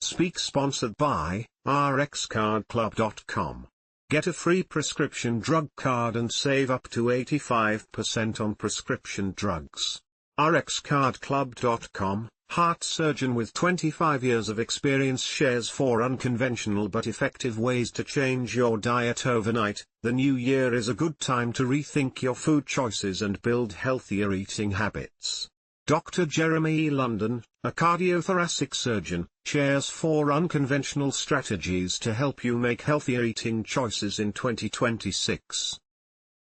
Speak sponsored by rxcardclub.com. Get a free prescription drug card and save up to 85% on prescription drugs. rxcardclub.com. Heartsurgeon with 25 years of experience shares 4 unconventional but effective ways to change your diet overnight. The new year is a good time to rethink your food choices and build healthier eating habits. Dr. Jeremy London, a cardiothoracic surgeon, shares 4 unconventional strategies to help you make healthier eating choices in 2026.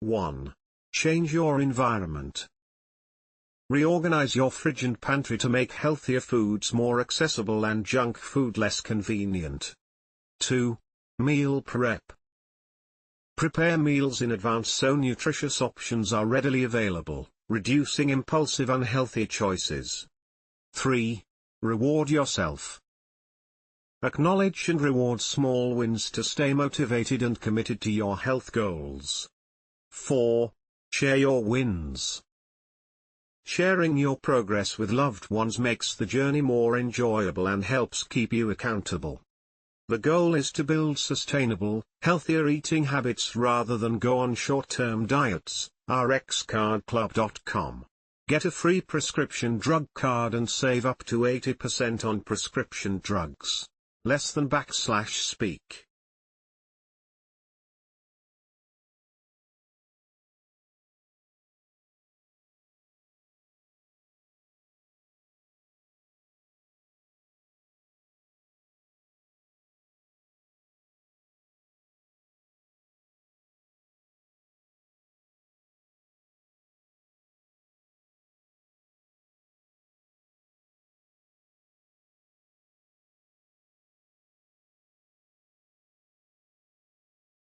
1. Change your environment. Reorganize your fridge and pantry to make healthier foods more accessible and junk food less convenient. 2. Meal prep. Prepare meals in advance so nutritious options are readily available, reducing impulsive unhealthy choices. 3. Reward yourself. Acknowledge and reward small wins to stay motivated and committed to your health goals. 4. Share your wins. Sharing your progress with loved ones makes the journey more enjoyable and helps keep you accountable. The goal is to build sustainable, healthier eating habits rather than go on short-term diets. rxcardclub.com. Get a free prescription drug card and save up to 80% on prescription drugs. Less than /speak.